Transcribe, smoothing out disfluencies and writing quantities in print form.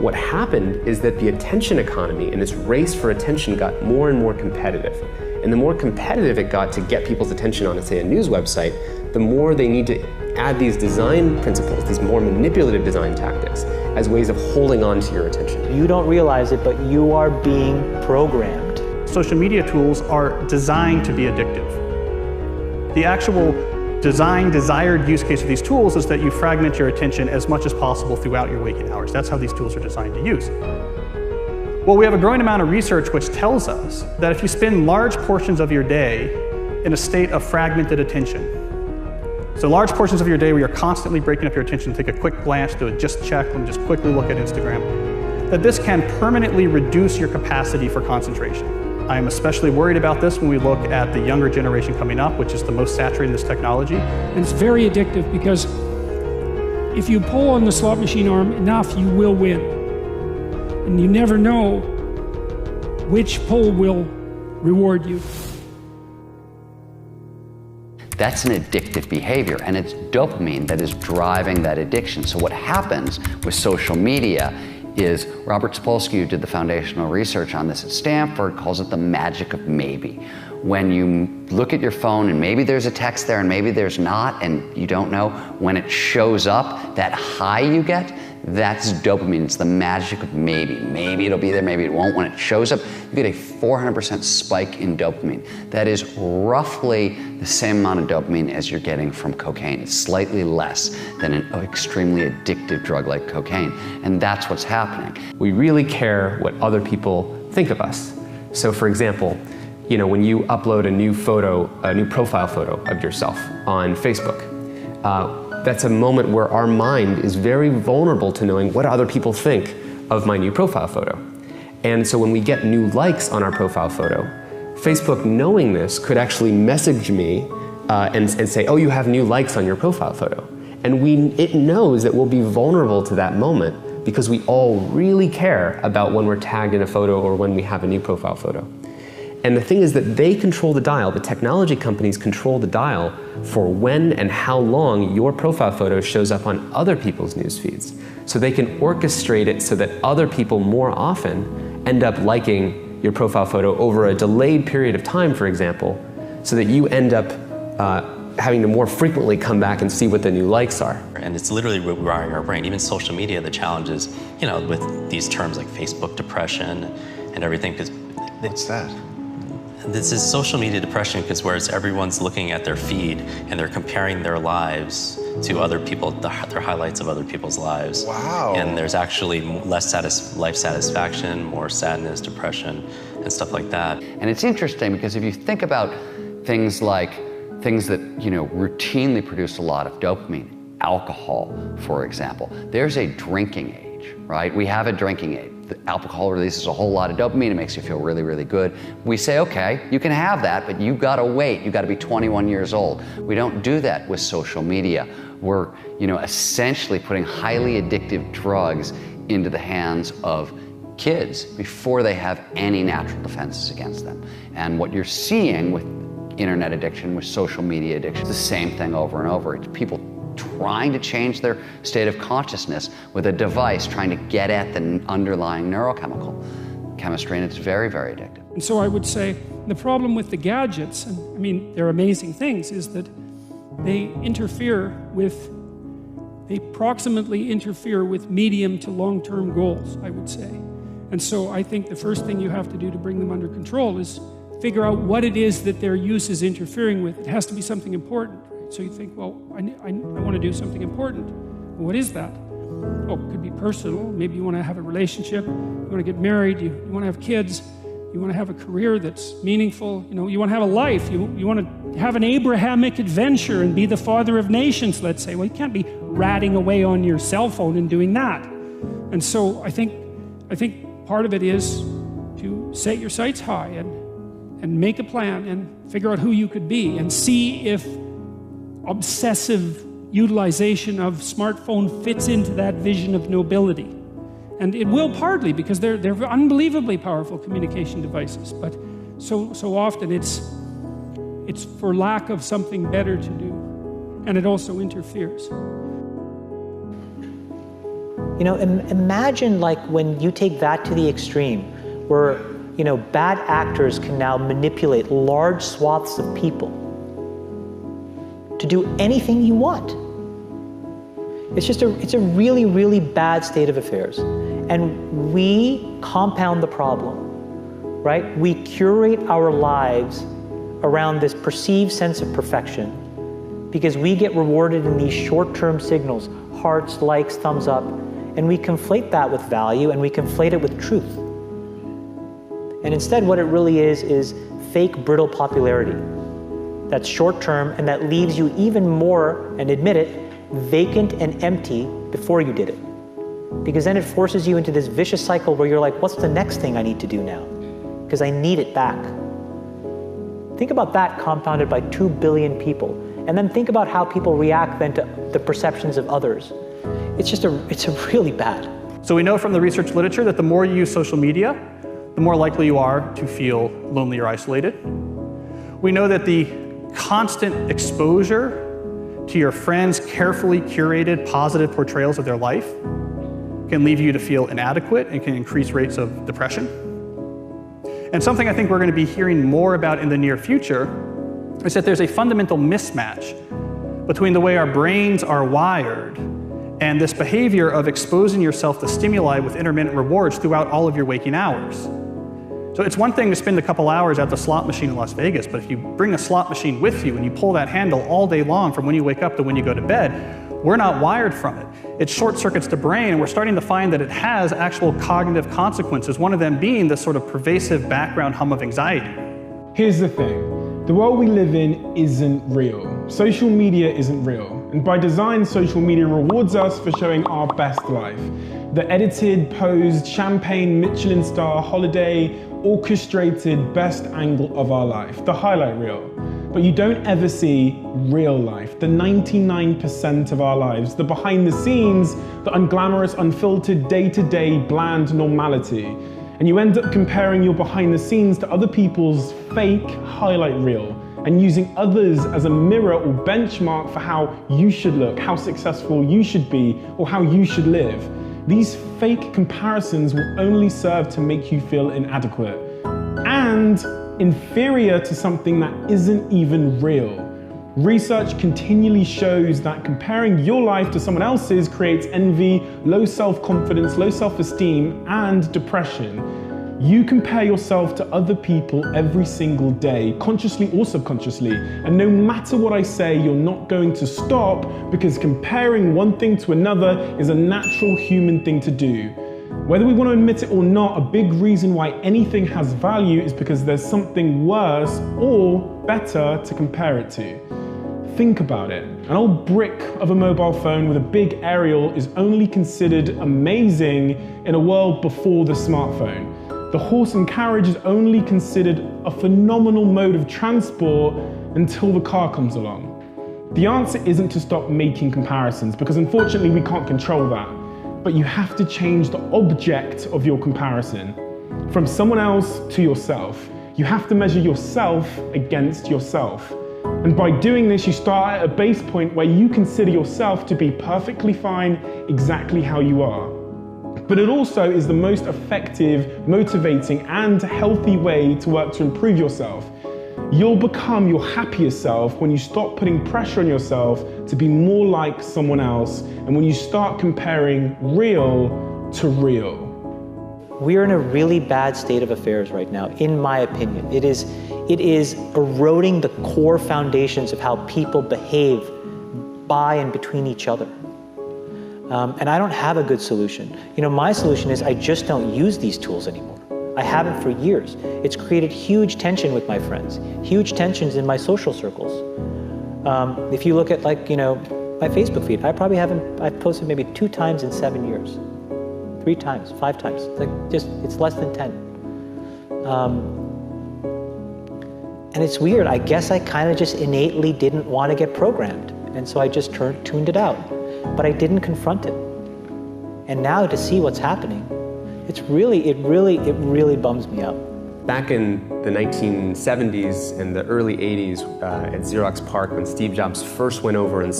what happened is that the attention economy and this race for attention got more and more competitive. And the more competitive it got to get people's attention on, say, a news website, the more they need to add these design principles, these more manipulative design tactics, as ways of holding on to your attention. You don't realize it, but you are being programmed. Social media tools are designed to be addictive. The actual desired use case of these tools is that you fragment your attention as much as possible throughout your waking hours. That's how these tools are designed to use. Well, we have a growing amount of research which tells us that if you spend large portions of your day in a state of fragmented attention, so large portions of your day where you're constantly breaking up your attention, take a quick glance, do a just check, and just quickly look at Instagram, that this can permanently reduce your capacity for concentration. I am especially worried about this when we look at the younger generation coming up, which is the most saturated in this technology. And it's very addictive because if you pull on the slot machine arm enough, you will win. And you never know which pull will reward you. That's an addictive behavior, and it's dopamine that is driving that addiction. So what happens with social media is Robert Sapolsky, who did the foundational research on this at Stanford, calls it the magic of maybe. When you look at your phone and maybe there's a text there and maybe there's not, and you don't know, when it shows up, that high you get, that's dopamine. It's the magic of maybe. Maybe it'll be there, maybe it won't. When it shows up, you get a 400% spike in dopamine. That is roughly the same amount of dopamine as you're getting from cocaine. It's slightly less than an extremely addictive drug like cocaine. And that's what's happening. We really care what other people think of us. So for example, when you upload a new photo, a new profile photo of yourself on Facebook, that's a moment where our mind is very vulnerable to knowing what other people think of my new profile photo. And so when we get new likes on our profile photo, Facebook, knowing this, could actually message me and say, oh, you have new likes on your profile photo. And it knows that we'll be vulnerable to that moment because we all really care about when we're tagged in a photo or when we have a new profile photo. And the thing is that they control the dial, the technology companies control the dial for when and how long your profile photo shows up on other people's news feeds. So they can orchestrate it so that other people more often end up liking your profile photo over a delayed period of time, for example, so that you end up having to more frequently come back and see what the new likes are. And it's literally rewiring our brain. Even social media, the challenge is, with these terms like Facebook depression and everything, because what's that? This is social media depression because whereas everyone's looking at their feed and they're comparing their lives to other people, their highlights of other people's lives. Wow. And there's actually less life satisfaction, more sadness, depression, and stuff like that. And it's interesting because if you think about things that routinely produce a lot of dopamine, alcohol, for example, there's a drinking age, right? We have a drinking age. The alcohol releases a whole lot of dopamine. It makes you feel really, really good. We say, okay, you can have that, but you've got to wait. You've got to be 21 years old. We don't do that with social media. We're, essentially putting highly addictive drugs into the hands of kids before they have any natural defenses against them. And what you're seeing with internet addiction, with social media addiction, it's the same thing over and over. It's people trying to change their state of consciousness with a device trying to get at the underlying neurochemical chemistry, and it's very, very addictive. And so I would say the problem with the gadgets, and they're amazing things, is that they proximately interfere with medium to long-term goals, I would say. And so I think the first thing you have to do to bring them under control is figure out what it is that their use is interfering with. It has to be something important. So you think, well, I want to do something important. Well, what is that? Oh, it could be personal. Maybe you want to have a relationship. You want to get married. You want to have kids. You want to have a career that's meaningful. You want to have a life. You want to have an Abrahamic adventure and be the father of nations, let's say. Well, you can't be ratting away on your cell phone and doing that. And so I think part of it is to set your sights high and make a plan and figure out who you could be and see if obsessive utilization of smartphone fits into that vision of nobility. And it will partly because they're unbelievably powerful communication devices, but so often it's for lack of something better to do, and it also interferes. You know, imagine like when you take that to the extreme, where, you know, bad actors can now manipulate large swaths of people to do anything you want. It's a really, really bad state of affairs. And we compound the problem, right? We curate our lives around this perceived sense of perfection because we get rewarded in these short-term signals, hearts, likes, thumbs up, and we conflate that with value and we conflate it with truth. And instead what it really is fake, brittle popularity that's short-term and that leaves you even more, and admit it, vacant and empty before you did it. Because then it forces you into this vicious cycle where you're like, what's the next thing I need to do now? Because I need it back. Think about that compounded by 2 billion people. And then think about how people react then to the perceptions of others. It's really bad. So we know from the research literature that the more you use social media, the more likely you are to feel lonely or isolated. We know that the constant exposure to your friends' carefully curated positive portrayals of their life can leave you to feel inadequate and can increase rates of depression. And something I think we're going to be hearing more about in the near future is that there's a fundamental mismatch between the way our brains are wired and this behavior of exposing yourself to stimuli with intermittent rewards throughout all of your waking hours. So it's one thing to spend a couple hours at the slot machine in Las Vegas, but if you bring a slot machine with you and you pull that handle all day long from when you wake up to when you go to bed, we're not wired from it. It short circuits the brain, and we're starting to find that it has actual cognitive consequences, one of them being this sort of pervasive background hum of anxiety. Here's the thing. The world we live in isn't real. Social media isn't real. And by design, social media rewards us for showing our best life. The edited, posed, champagne, Michelin star, holiday, orchestrated best angle of our life, the highlight reel. But you don't ever see real life, the 99% of our lives, the behind the scenes, the unglamorous, unfiltered, day-to-day, bland normality. And you end up comparing your behind the scenes to other people's fake highlight reel and using others as a mirror or benchmark for how you should look, how successful you should be, or how you should live. These fake comparisons will only serve to make you feel inadequate and inferior to something that isn't even real. Research continually shows that comparing your life to someone else's creates envy, low self-confidence, low self-esteem, and depression. You compare yourself to other people every single day, consciously or subconsciously, and no matter what I say, you're not going to stop because comparing one thing to another is a natural human thing to do. Whether we want to admit it or not, a big reason why anything has value is because there's something worse or better to compare it to. Think about it. An old brick of a mobile phone with a big aerial is only considered amazing in a world before the smartphone. The horse and carriage is only considered a phenomenal mode of transport until the car comes along. The answer isn't to stop making comparisons, because unfortunately we can't control that. But you have to change the object of your comparison from someone else to yourself. You have to measure yourself against yourself. And by doing this, you start at a base point where you consider yourself to be perfectly fine exactly how you are. But it also is the most effective, motivating, and healthy way to work to improve yourself. You'll become your happier self when you stop putting pressure on yourself to be more like someone else, and when you start comparing real to real. We're in a really bad state of affairs right now, in my opinion. It is eroding the core foundations of how people behave by and between each other. And I don't have a good solution. You know, my solution is I just don't use these tools anymore. I haven't for years. It's created huge tension with my friends, huge tensions in my social circles. If you look at, like, you know, my Facebook feed, I've posted maybe 2 times in 7 years. 3 times, 5 times, it's less than 10. And it's weird, I guess I kind of just innately didn't want to get programmed. And so I just tuned it out, but I didn't confront it. And now to see what's happening, it really bums me out. Back in the 1970s and the early 80s at Xerox PARC, when Steve Jobs first went over and